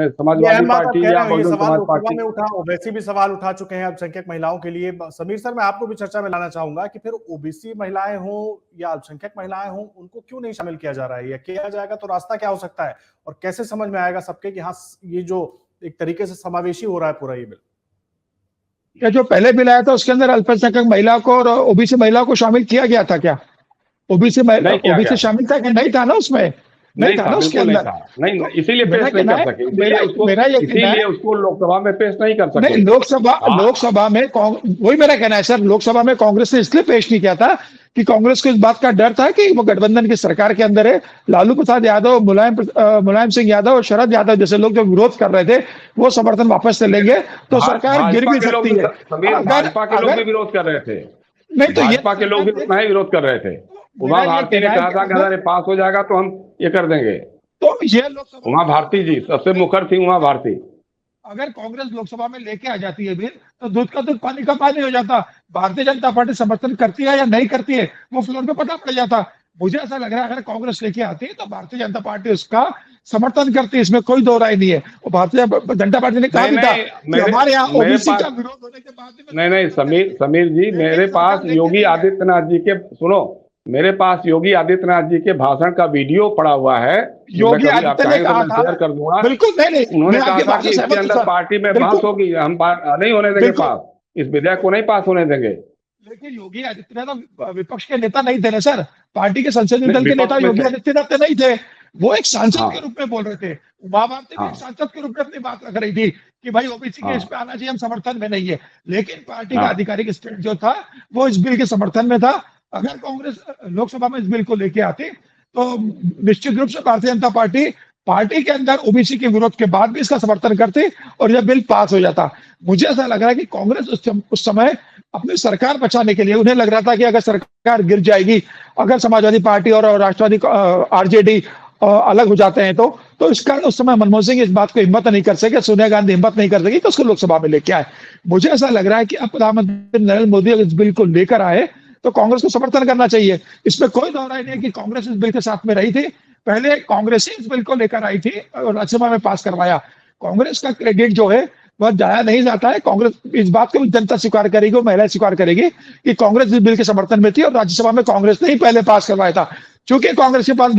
समाजवादी पार्टी या बहुजन समाज पार्टी में उठा, वैसे भी सवाल उठा चुके हैं अल्पसंख्यक महिलाओं के लिए। समीर सर, मैं आपको भी चर्चा में लाना चाहूंगा कि फिर ओबीसी महिलाएं हों या अल्पसंख्यक महिलाएं हों, उनको क्यों नहीं शामिल किया जा रहा है, या किया जाएगा तो रास्ता क्या हो सकता है, और कैसे समझ में आएगा सबके कि हाँ ये जो एक तरीके से समावेशी हो रहा है पूरा ये बिल। क्या जो पहले बिल आया था उसके अंदर अल्पसंख्यक महिला को और ओबीसी महिला को शामिल किया गया था क्या? ओबीसी में नहीं किया ओबीसी गया। शामिल था कि नहीं था ना उसमें, नहीं था ना उसके बिल्कुल नहीं अंदर। था, नहीं तो इसीलिए मेरा पेश नहीं कहना कर है, सके, इसीलिए उसको लोकसभा में पेश नहीं कर नहीं सके। लोकसभा में वही मेरा कहना है सर, लोकसभा में कांग्रेस ने इसलिए पेश नहीं किया था कि कांग्रेस को इस बात का डर था कि वो गठबंधन की सरकार के अंदर है, लालू प्रसाद यादव, मुलायम सिंह यादव और शरद यादव जैसे लोग जो विरोध कर रहे थे वो समर्थन वापस ले लेंगे तो सरकार गिर भाजपा भी के लोग सकती भी, है। समीर, अगर भाजपा के लोग भी अगर विरोध कर रहे थे, नहीं तो ये भाजपा के लोग भी उतना ही विरोध कर रहे थे। मेरा उमा ये भारती ने कहना है कहा कि था कि अगर ये पास हो जाएगा तो हम ये कर देंगे। तो ये लोकसभा उमा भारती जी सबसे मुखर थी, उमा भारती। अगर कांग्रेस लोकसभा में लेके आ जाती है बिल तो दूध का दूध पानी का पानी हो जाता। भारतीय जनता पार्टी समर्थन करती है या नहीं करती है वो फ्लोर पे पता पड़ जाता। मुझे ऐसा लग रहा है अगर कांग्रेस लेके आती है तो भारतीय जनता पार्टी उसका समर्थन करती है, इसमें कोई दो राय नहीं है। और भारतीय जनता पार्टी ने कहा भी था कि हमारे यहाँ ओबीसी का विरोध होने के बाद नहीं समीर जी, मेरे पास योगी आदित्यनाथ जी के, सुनो, मेरे पास योगी आदित्यनाथ जी के भाषण का वीडियो पड़ा हुआ है, योगी आदित्य ने कहा था, शेयर कर दूंगा। बिल्कुल नहीं उन्होंने कहा था कि इसके अंदर पार्टी में बहस होगी, हम नहीं होने देंगे पास, इस विधेयक को नहीं पास होने देंगे। लेकिन योगी आदित्यनाथ तो विपक्ष के नेता नहीं थे ना सर, पार्टी के संसदीय दल के नेता योगी आदित्यनाथ नहीं थे, वो एक सांसद के रूप में बोल रहे थे। उमा भारती भी एक सांसद के रूप में अपनी बात रख रही थी कि भाई ओबीसी के इस पे आना चाहिए, हम समर्थन में नहीं है। लेकिन पार्टी का आधिकारिक स्टैंड जो था वो इस बिल के समर्थन में था। अगर कांग्रेस लोकसभा में इस बिल को लेके आती तो निश्चित रूप से भारतीय जनता पार्टी के अंदर ओबीसी के विरोध के बाद भी इसका समर्थन करती और यह बिल पास हो जाता। मुझे ऐसा लग रहा है कि कांग्रेस उस समय अपनी सरकार बचाने के लिए, उन्हें लग रहा था कि अगर सरकार गिर जाएगी, अगर समाजवादी पार्टी और राष्ट्रवादी आरजेडी अलग हो जाते हैं तो इस कारण उस समय मनमोहन सिंह इस बात को हिम्मत नहीं कर सके, सोनिया गांधी हिम्मत नहीं कर सकी तो उसको लोकसभा में लेके आए। मुझे ऐसा लग रहा है कि अब प्रधानमंत्री नरेंद्र मोदी अगर इस बिल को लेकर आए तो कांग्रेस को समर्थन करना चाहिए। इसमें कोई दो राय नहीं है कि कांग्रेस इस बिल के साथ में रही थी, पहले कांग्रेस ही इस बिल को लेकर आई थी और राज्यसभा में पास करवाया। कांग्रेस का क्रेडिट जो है वह जाया नहीं जाता है। कांग्रेस इस बात को भी जनता स्वीकार करेगी, महिलाएं स्वीकार करेगी कि कांग्रेस इस बिल के समर्थन में थी और राज्यसभा में कांग्रेस ने ही पहले पास करवाया था। चूंकि कांग्रेस के पास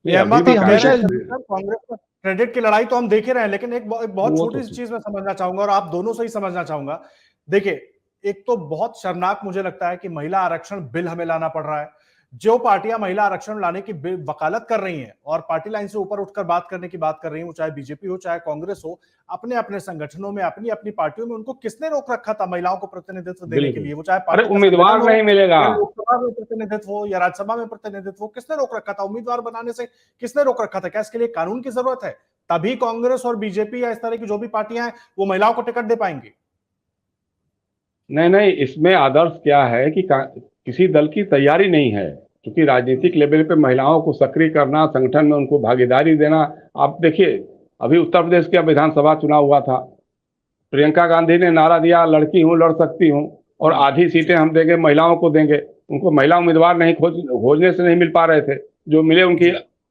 कांग्रेस का क्रेडिट की लड़ाई तो हम देख ही रहे हैं, लेकिन एक बहुत छोटी सी चीज मैं समझना चाहूंगा और आप दोनों से ही समझना चाहूंगा। देखिए, एक तो बहुत शर्मनाक मुझे लगता है कि महिला आरक्षण बिल हमें लाना पड़ रहा है। जो पार्टियां महिला आरक्षण लाने की वकालत कर रही हैं और पार्टी लाइन से ऊपर उठकर बात करने की बात कर रही हैं, वो चाहे बीजेपी हो चाहे कांग्रेस हो, अपने अपने संगठनों में, अपनी अपनी पार्टियों में उनको किसने रोक रखा था महिलाओं को प्रतिनिधित्व देने के लिए? वो चाहे उम्मीदवार नहीं मिलेगा, लोकसभा में प्रतिनिधित्व हो या राज्यसभा में प्रतिनिधित्व हो, किसने रोक रखा था? उम्मीदवार बनाने से किसने रोक रखा था? क्या इसके लिए कानून की जरूरत है? तभी कांग्रेस और बीजेपी या इस तरह की जो भी पार्टियां हैं वो महिलाओं को टिकट दे पाएंगी। नहीं, इसमें आदर्श क्या है कि किसी दल की तैयारी नहीं है, क्योंकि राजनीतिक लेवल पे महिलाओं को सक्रिय करना, संगठन में उनको भागीदारी देना। आप देखिए, अभी उत्तर प्रदेश का विधानसभा चुनाव हुआ था, प्रियंका गांधी ने नारा दिया लड़की हूं, लड़ सकती हूं और आधी सीटें हम देंगे, महिलाओं को देंगे। उनको महिला उम्मीदवार नहीं खोजने से नहीं मिल पा रहे थे, जो मिले उनकी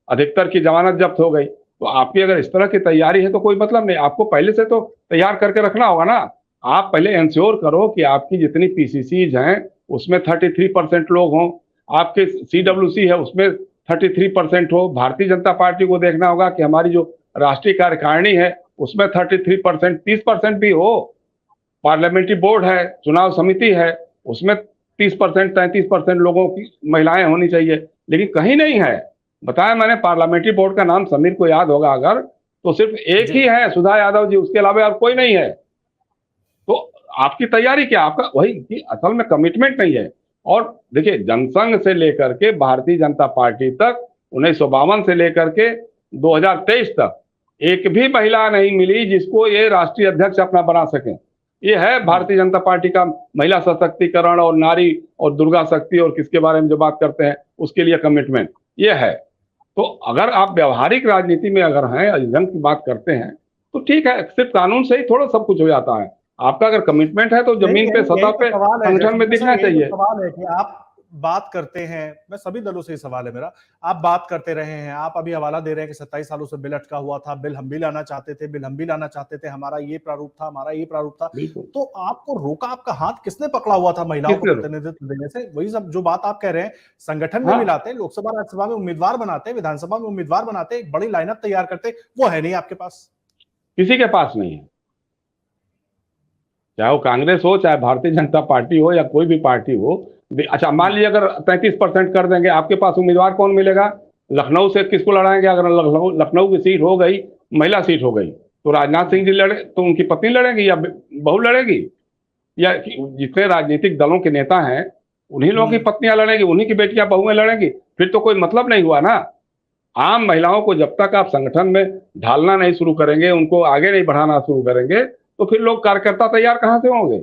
अधिकतर की जमानत जब्त हो गई। तो आपकी अगर इस तरह की तैयारी है तो कोई मतलब नहीं, आपको पहले से तो तैयार करके रखना होगा ना। आप पहले इंश्योर करो कि आपकी जितनी पीसीसीज हैं उसमें 33% लोग हों, आपके सीडब्ल्यूसी है उसमें 33% हो। भारतीय जनता पार्टी को देखना होगा कि हमारी जो राष्ट्रीय कार्यकारिणी है उसमें 33%, 30% भी हो। पार्लियामेंट्री बोर्ड है, चुनाव समिति है, उसमें 30%, 33% लोगों की महिलाएं होनी चाहिए, लेकिन कहीं नहीं है। बताया मैंने, पार्लियामेंट्री बोर्ड का नाम समीर को याद होगा अगर, तो सिर्फ एक ही है, सुधा यादव जी, उसके अलावा और कोई नहीं है। तो आपकी तैयारी क्या? आपका वही कि असल में कमिटमेंट नहीं है। और देखिए, जनसंघ से लेकर के भारतीय जनता पार्टी तक 1952 से लेकर के 2023 तक एक भी महिला नहीं मिली जिसको ये राष्ट्रीय अध्यक्ष अपना बना सके। ये है भारतीय जनता पार्टी का महिला सशक्तिकरण और नारी और दुर्गा शक्ति और किसके बारे में जो बात करते हैं उसके लिए कमिटमेंट ये है। तो अगर आप व्यवहारिक राजनीति में अगर हैं, जंग की बात करते हैं, तो ठीक है, सिर्फ कानून से ही थोड़ा सब कुछ हो जाता है। आपका अगर कमिटमेंट है तो जमीन पे, सतह पे, संगठन में दिखना चाहिए। सवाल है कि आप बात करते हैं, मैं सभी दलों से ही सवाल है मेरा, आप बात करते रहे हैं, आप अभी हवाला दे रहे हैं कि 27 सालों से बिल अटका हुआ था, बिल हम भी लाना चाहते थे, बिल हम भी लाना चाहते थे, हमारा ये प्रारूप था, हमारा ये प्रारूप था। तो आपको रोका, आपका हाथ किसने पकड़ा हुआ था महिलाओं को प्रतिनिधित्व देने से? वही सब जो बात आप कह रहे हैं, संगठन में मिलाते, लोकसभा राज्यसभा में उम्मीदवार बनाते, विधानसभा में उम्मीदवार बनाते, एक बड़ी लाइनअप तैयार करते, वो है नहीं आपके पास, किसी के पास नहीं है। चाहे वो कांग्रेस हो, चाहे भारतीय जनता पार्टी हो, या कोई भी पार्टी हो। अच्छा, मान लीजिए अगर 33% कर देंगे, आपके पास उम्मीदवार कौन मिलेगा? लखनऊ से किसको लड़ाएंगे? अगर लखनऊ की सीट हो गई, महिला सीट हो गई, तो राजनाथ सिंह जी लड़े तो उनकी पत्नी लड़ेगी या बहू लड़ेगी? या जितने राजनीतिक दलों के नेता हैं उन्हीं लोगों की पत्नियां लड़ेंगी, उन्हीं की बेटियां बहुएं लड़ेंगी? फिर तो कोई मतलब नहीं हुआ ना। आम महिलाओं को जब तक आप संगठन में ढालना नहीं शुरू करेंगे, उनको आगे नहीं बढ़ाना शुरू करेंगे, तो फिर लोग कार्यकर्ता तैयार कहां से होंगे?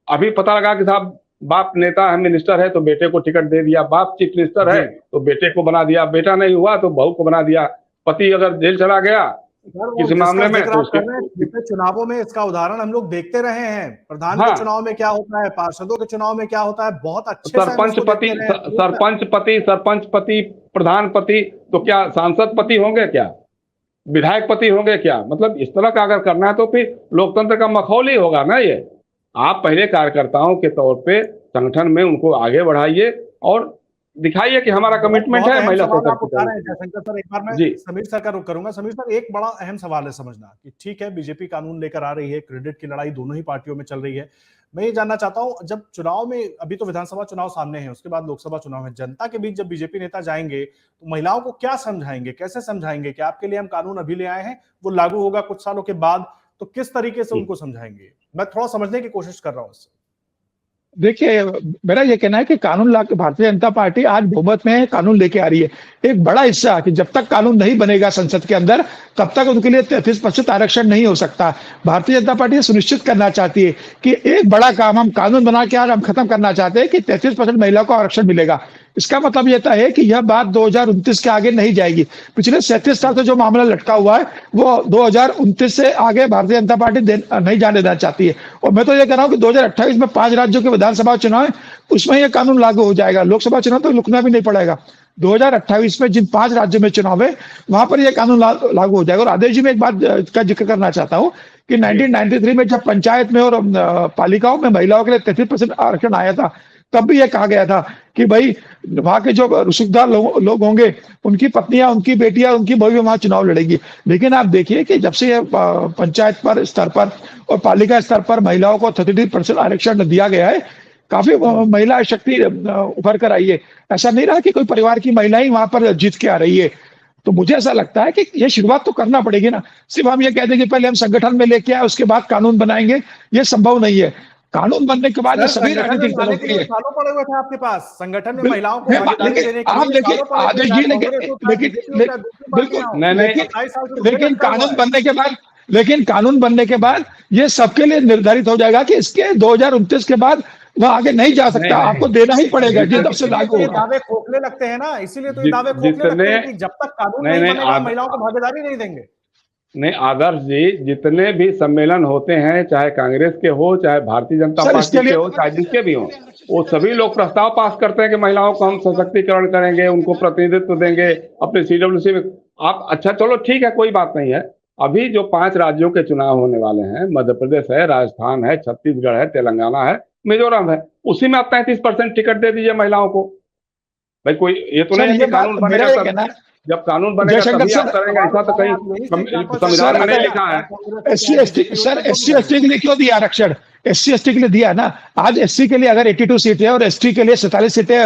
अभी पता लगा कि साहब बाप नेता है, मिनिस्टर है, तो बेटे को टिकट दे दिया, बाप चीफ मिनिस्टर है तो बेटे को बना दिया, बेटा नहीं हुआ तो बहू को बना दिया, पति अगर जेल चला गया किसी मामले में तो पिछले चुनावों में इसका उदाहरण हम लोग देखते रहे हैं। प्रधान हाँ, के चुनाव में क्या होता है, पार्षदों के चुनाव में क्या होता है, बहुत अच्छे से सरपंच पति, प्रधान पति, तो क्या सांसद पति होंगे, क्या विधायक पति होंगे? क्या मतलब इस तरह का अगर करना है तो फिर लोकतंत्र का मखौल ही होगा ना ये। आप पहले कार्यकर्ताओं के तौर पे संगठन में उनको आगे बढ़ाइए और दिखाइए कि हमारा कमिटमेंट है महिला सशक्तिकरण। जयशंकर सर, एक बार मैं समीर सर का रुख करूंगा। समीर सर, एक बड़ा अहम सवाल है समझना कि ठीक है, बीजेपी कानून लेकर आ रही है, क्रेडिट की लड़ाई दोनों ही पार्टियों में चल रही है। मैं ये जानना चाहता हूं, जब चुनाव में, अभी तो विधानसभा चुनाव सामने है, उसके बाद लोकसभा चुनाव है, जनता के बीच जब बीजेपी नेता जाएंगे तो महिलाओं को क्या समझाएंगे, कैसे समझाएंगे कि आपके लिए हम कानून अभी ले आए हैं, वो लागू होगा कुछ सालों के बाद, तो किस तरीके से उनको समझाएंगे? मैं थोड़ा समझने की कोशिश कर रहा हूं इससे। देखिए, मेरा ये कहना है कि कानून ला भारतीय जनता पार्टी आज बहुमत में कानून लेके आ रही है। एक बड़ा हिस्सा कि जब तक कानून नहीं बनेगा संसद के अंदर, तब तक उनके लिए 33% आरक्षण नहीं हो सकता। भारतीय जनता पार्टी सुनिश्चित करना चाहती है कि एक बड़ा काम हम कानून बना के आज हम खत्म करना चाहते हैं कि 33% महिलाओं को आरक्षण मिलेगा। इसका मतलब ये है कि यह बात 2029 के आगे नहीं जाएगी। पिछले 37 साल से जो मामला लटका हुआ है वो 2029 से आगे भारतीय जनता पार्टी नहीं जाने देना चाहती है। और मैं तो ये कह रहा हूँ कि 2028 में 5 राज्यों के विधानसभा चुनाव है, उसमें यह कानून लागू हो जाएगा। लोकसभा चुनाव तो रुकना भी नहीं पड़ेगा। 2028 में जिन 5 राज्यों में चुनाव है वहां पर यह कानून लागू हो जाएगा। और आदेश जी, मैं एक बात का जिक्र करना चाहता हूँ कि 1993 में जब पंचायत में और पालिकाओं में महिलाओं के लिए 33% आरक्षण आया था, तब भी यह कहा गया था कि भाई वहां के जो रुसूखदार लोग होंगे, उनकी पत्नियां, उनकी बेटियां, उनकी बहू वहां चुनाव लड़ेगी। लेकिन आप देखिए कि जब से पंचायत पर स्तर पर और पालिका स्तर पर महिलाओं को 33% आरक्षण दिया गया है, काफी महिला शक्ति उभर कर आई है। ऐसा नहीं रहा कि कोई परिवार की महिला ही वहां पर जीत के आ रही है। तो मुझे ऐसा लगता है कि ये शुरुआत तो करना पड़ेगी ना। सिर्फ हम ये कह दें कि पहले हम संगठन में लेके आए, उसके बाद कानून बनाएंगे, ये संभव नहीं है। कानून बनने के बाद सभी राजनीतिक दलों के लिए सालों पड़े हुए थे आपके पास संगठन में महिलाओं को भागीदारी देने के लिए। आप देखिए आदेश जी, लेकिन कानून बनने के बाद ये सबके लिए निर्धारित हो जाएगा कि इसके 2029 के बाद वह आगे नहीं जा सकता। आपको देना ही पड़ेगा जिस से लागू होगा। दावे खोखले लगते हैं ना, इसीलिए तो ये दावे खोखले लगते हैं कि जब तक कानून नहीं बनेगा महिलाओं को भागीदारी नहीं देंगे। नहीं आदर्श जी, जितने भी सम्मेलन होते हैं, चाहे कांग्रेस के हो, चाहे भारतीय जनता पार्टी के हो, चाहे जिसके भी हो, वो सभी लोग प्रस्ताव पास करते हैं कि महिलाओं को हम सशक्तिकरण करेंगे, उनको प्रतिनिधित्व देंगे अपने CWC में। आप अच्छा चलो ठीक है, कोई बात नहीं है। अभी जो 5 राज्यों के चुनाव होने वाले हैं, मध्य प्रदेश है, राजस्थान है, छत्तीसगढ़ है, तेलंगाना है, मिजोरम है, उसी में आप 33% टिकट दे दीजिए महिलाओं को। भाई कोई ये तो नहीं है कि कानून बनेगा जब कानून बनेगा तभी आप करेंगे, ऐसा तो कहीं संविधान में नहीं लिखा है। SC/ST के लिए क्यों दिया आरक्षण? SC/ST के लिए दिया ना। आज SC के लिए अगर 82 सीटें और ST के लिए 47 सीटें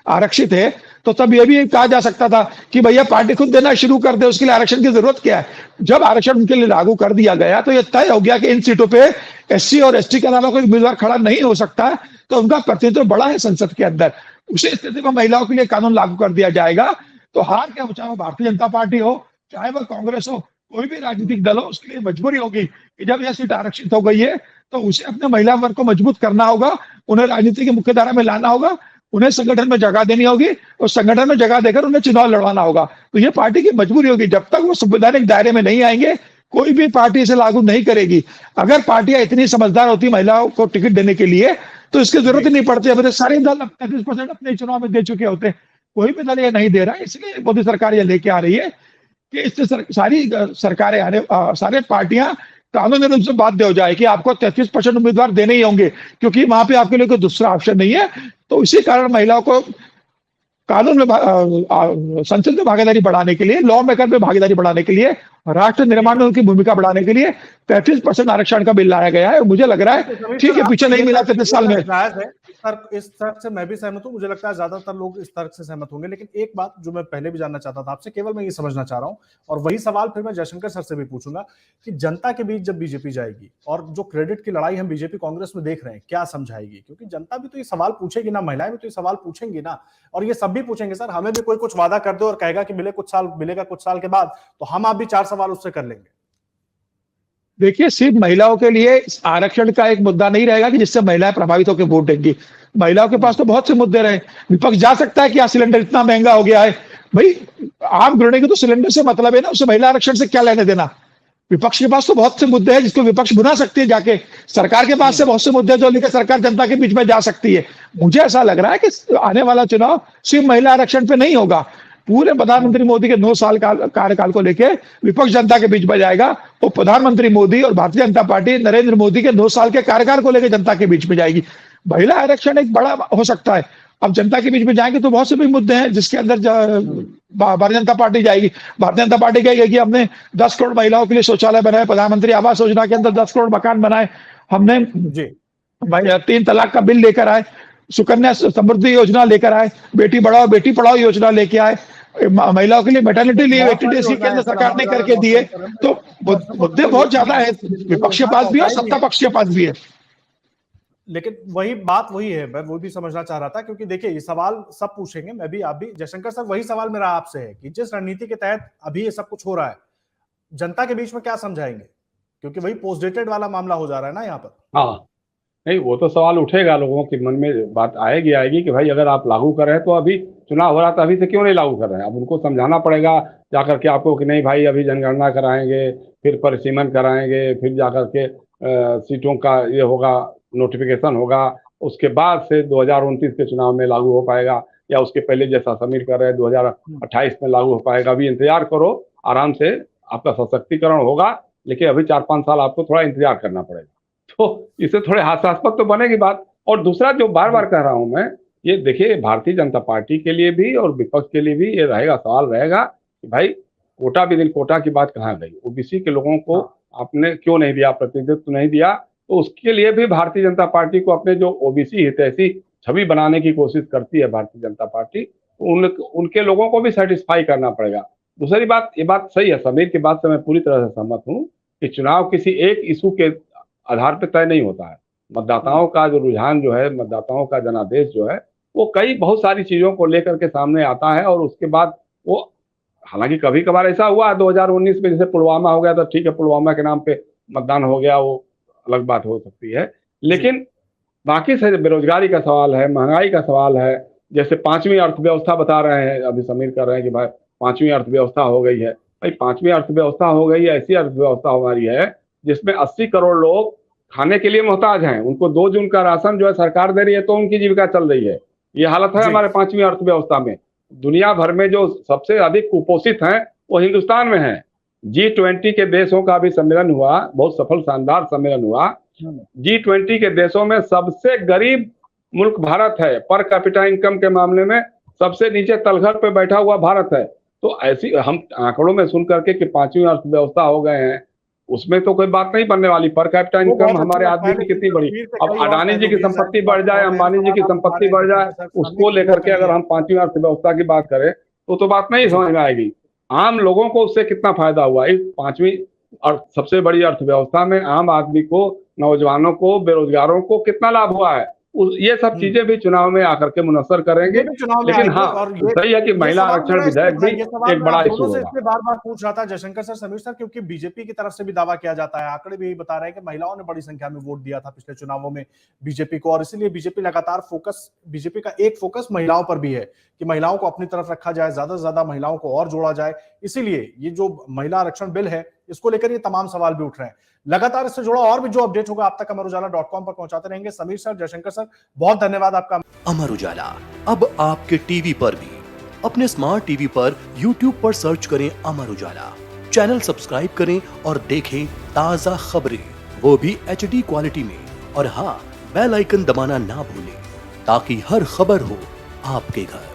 आरक्षित है, तो तब यह भी कहा जा सकता था कि भैया पार्टी खुद देना शुरू कर दे, उसके लिए आरक्षण की जरूरत क्या है। जब आरक्षण उनके लिए लागू कर दिया गया तो यह तय हो गया कि इन सीटों पे SC और ST के अलावा कोई उम्मीदवार खड़ा नहीं हो सकता, तो उनका प्रतिनिधित्व बड़ा है संसद के अंदर। उसी स्थिति में महिलाओं के लिए कानून लागू कर दिया जाएगा। तो हार क्या, चाहे वो भारतीय जनता पार्टी हो, चाहे वो कांग्रेस हो, कोई भी राजनीतिक दल हो, उसके लिए मजबूरी होगी कि जब यह सीट आरक्षित हो गई है तो उसे अपने महिला वर्ग को मजबूत करना होगा, उन्हें राजनीति की मुख्यधारा में लाना होगा, उन्हें संगठन में जगह देनी होगी और संगठन में जगह देकर उन्हें चुनाव लड़वाना होगा। तो ये पार्टी की मजबूरी होगी। जब तक वो संवैधानिक दायरे में नहीं आएंगे, कोई भी पार्टी इसे लागू नहीं करेगी। अगर पार्टियां इतनी समझदार होती महिलाओं को टिकट देने के लिए, तो इसकी जरूरत ही नहीं पड़ती। अब सारे दल 33% अपने चुनाव में दे चुके होते, कोई भी दल ये नहीं दे रहा है। इसलिए मोदी सरकार ये लेके आ रही है कि इससे सारी सरकारें सारे पार्टियां कानूनी रूप से बाध्य हो जाए कि आपको 33% उम्मीदवार देने ही होंगे, क्योंकि वहां पे आपके लिए कोई दूसरा ऑप्शन नहीं है। तो इसी कारण महिलाओं को कानून में संसद में भागीदारी बढ़ाने के लिए, लॉ मेकर में भागीदारी बढ़ाने के लिए राष्ट्र निर्माण में उनकी भूमिका बढ़ाने के लिए 33% आरक्षण का बिल लाया गया है। मुझे लग रहा है ठीक है, पीछे नहीं मिला 33 साल में। जायज है सर, इस तर्क से मैं भी सहमत हूं, मुझे लगता है ज्यादातर लोग इस तर्क से सहमत होंगे। लेकिन एक बात जो मैं पहले भी जानना चाहता था आपसे, केवल मैं ये समझना चाह रहा हूं, और वही सवाल फिर मैं जयशंकर सर से भी पूछूंगा कि जनता के बीच जब बीजेपी जाएगी और जो क्रेडिट की लड़ाई हम बीजेपी कांग्रेस में देख रहे हैं, क्या समझाएगी? क्योंकि जनता भी तो ये सवाल पूछेगी ना, महिलाएं भी तो ये सवाल पूछेंगी ना, और ये सब भी पूछेंगे सर। हमें भी कोई कुछ वादा कर दे और कहेगा कि मिलेगा कुछ साल के बाद, तो हम आप भी 4 सवाल उससे कर लेंगे। देखिए, सिर्फ महिलाओं के लिए आरक्षण का एक मुद्दा नहीं रहेगा कि जिससे महिलाएं प्रभावित होकर वोट देंगी। महिलाओं के पास तो बहुत से मुद्दे रहे। विपक्ष जा सकता है कि सिलेंडर इतना महंगा हो गया है, भाई आम गृहिणी को तो सिलेंडर से मतलब है ना, उसे महिला आरक्षण से क्या लेने देना। विपक्ष के पास तो बहुत से मुद्दे हैं जिसको विपक्ष बुला सकती है जाके। सरकार के पास से बहुत से मुद्दे जो लेकर सरकार जनता के बीच में जा सकती है। मुझे ऐसा लग रहा है कि आने वाला चुनाव सिर्फ महिला आरक्षण पे नहीं होगा, पूरे प्रधानमंत्री मोदी के 9 साल कार्यकाल को लेकर विपक्ष जनता के बीच में जाएगा। वो प्रधानमंत्री मोदी और भारतीय जनता पार्टी नरेंद्र मोदी के 9 साल के कार्यकाल को लेकर जनता के बीच में जाएगी। महिला आरक्षण एक बड़ा हो सकता है। अब जनता के बीच में जाएंगे तो बहुत से भी मुद्दे हैं जिसके अंदर भारतीय जनता पार्टी जाएगी। भारतीय जनता पार्टी कहेगी कि हमने 10 करोड़ महिलाओं के लिए शौचालय बनाए, प्रधानमंत्री आवास योजना के अंदर 10 करोड़ मकान बनाए, हमने 3 तलाक का बिल लेकर आए, सुकन्या समृद्धि योजना लेकर आए, बेटी बढ़ाओ बेटी पढ़ाओ योजना लेके आए, महिलाओं के लिए मैटरनिटी लीव 80 डेज की केंद्र सरकार ने करके दिए। तो मुद्दे बहुत ज्यादा है, विपक्ष के पास भी है, सत्ता पक्ष के पास भी है। लेकिन वही बात वही है, मैं वो भी समझना चाह रहा था, क्योंकि देखिए ये सवाल सब पूछेंगे, मैं भी आप भी। जयशंकर सर, वही सवाल मेरा आपसे है कि जिस रणनीति के तहत अभी ये सब कुछ हो रहा है, जनता के बीच में क्या समझाएंगे? क्योंकि वही पोस्ट डेटेड वाला मामला हो जा रहा है ना यहाँ पर। हाँ, नहीं वो तो सवाल उठेगा, लोगों के मन में बात आएगी कि भाई अगर आप लागू कर रहे हैं तो अभी चुनाव हो रहा था, अभी से क्यों नहीं लागू कर रहे हैं? अब उनको समझाना पड़ेगा जाकर के आपको कि नहीं भाई अभी जनगणना कराएंगे, फिर परिसीमन कराएंगे, फिर जाकर के सीटों का ये होगा, नोटिफिकेशन होगा, उसके बाद से 2029 के चुनाव में लागू हो पाएगा, या उसके पहले जैसा समीर कर रहे हैं 2028 में लागू हो पाएगा। अभी इंतजार करो, आराम से आपका सशक्तिकरण होगा, लेकिन अभी 4-5 साल आपको थोड़ा इंतजार करना पड़ेगा। तो इससे थोड़े हास्यास्पद तो बनेगी बात। और दूसरा जो बार बार कह रहा हूं मैं, ये देखिए भारतीय जनता पार्टी के लिए भी और विपक्ष के लिए भी ये रहेगा, सवाल रहेगा कि भाई कोटा विदिन कोटा की बात कहाँ गई? ओबीसी के लोगों को आपने क्यों नहीं दिया, प्रतिनिधित्व नहीं दिया? तो उसके लिए भी भारतीय जनता पार्टी को अपने जो ओबीसी हितैषी छवि बनाने की कोशिश करती है भारतीय जनता पार्टी, तो उनके लोगों को भी सेटिस्फाई करना पड़ेगा। दूसरी बात, ये बात सही है, समीर की बात से मैं पूरी तरह से सहमत हूँ कि चुनाव किसी एक इशू के आधार पर तय नहीं होता है। मतदाताओं का जो रुझान जो है, मतदाताओं का जनादेश जो है, वो कई बहुत सारी चीजों को लेकर के सामने आता है, और उसके बाद वो, हालांकि कभी कभार ऐसा हुआ 2019 में, जैसे पुलवामा हो गया, तो ठीक है पुलवामा के नाम पे मतदान हो गया, वो अलग बात हो सकती है। लेकिन बाकी से बेरोजगारी का सवाल है, महंगाई का सवाल है, जैसे 5वीं अर्थव्यवस्था बता रहे हैं, अभी समीर कर रहे हैं कि भाई 5वीं अर्थव्यवस्था हो गई है। भाई 5वीं अर्थव्यवस्था हो गई है, ऐसी अर्थव्यवस्था हमारी है जिसमें 80 करोड़ लोग खाने के लिए मोहताज हैं, उनको 2 जून का राशन जो है सरकार दे रही है, तो उनकी जीविका चल रही है। ये हालत है हमारे 5वीं अर्थव्यवस्था में। दुनिया भर में जो सबसे अधिक कुपोषित हैं वो हिंदुस्तान में है। G20 के देशों का भी सम्मेलन हुआ, बहुत सफल शानदार सम्मेलन हुआ। G20 के देशों में सबसे गरीब मुल्क भारत है, पर कैपिटा इनकम के मामले में सबसे नीचे तलघट पे बैठा हुआ भारत है। तो ऐसी हम आंकड़ों में सुन करके कि 5वीं अर्थव्यवस्था हो गए हैं, उसमें तो कोई बात नहीं बनने वाली। पर कैपिटा इनकम हमारे आदमी की कितनी बड़ी, अब अडानी जी की संपत्ति बढ़ जाए, अंबानी जी की संपत्ति बढ़ जाए, उसको लेकर के अगर हम 5वीं अर्थव्यवस्था की बात करें तो बात नहीं समझ में आएगी। आम लोगों को उससे कितना फायदा हुआ इस 5वीं और सबसे बड़ी अर्थव्यवस्था में, आम आदमी को, नौजवानों को, बेरोजगारों को कितना लाभ हुआ है, ये सब चीजें भी चुनाव में आकर के मुनस्सर करेंगे। लेकिन हाँ, सही है कि महिला आरक्षण विधेयक भी एक बड़ा इशू होगा। बार बार पूछ रहा था जयशंकर सर, समीर सर, क्योंकि बीजेपी की तरफ से भी दावा किया जाता है, आंकड़े भी यही बता रहे हैं कि महिलाओं ने बड़ी संख्या में वोट दिया था पिछले चुनावों में बीजेपी को, और इसीलिए बीजेपी लगातार बीजेपी का एक फोकस महिलाओं पर भी है कि महिलाओं को अपनी तरफ रखा जाए, ज्यादा से ज्यादा महिलाओं को और जोड़ा जाए। इसीलिए ये जो महिला आरक्षण बिल है, इसको लेकर ये तमाम सवाल भी उठ रहे हैं। लगातार इससे जुड़ा और भी जो अपडेट होगा आप तक अमरुजाला.com पर पहुंचाते रहेंगे। समीर सर, जयशंकर सर, बहुत धन्यवाद आपका। अमर उजाला अब आपके टीवी पर भी। अपने स्मार्ट टीवी पर YouTube पर सर्च करें अमर उजाला, चैनल सब्सक्राइब करें और देखें ताजा खबरें, वो भी HD क्वालिटी में। और हाँ, बेल आइकन दबाना ना भूलें ताकि हर खबर हो आपके घर।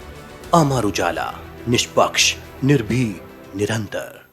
अमर उजाला, निष्पक्ष, निर्भीक, निरंतर।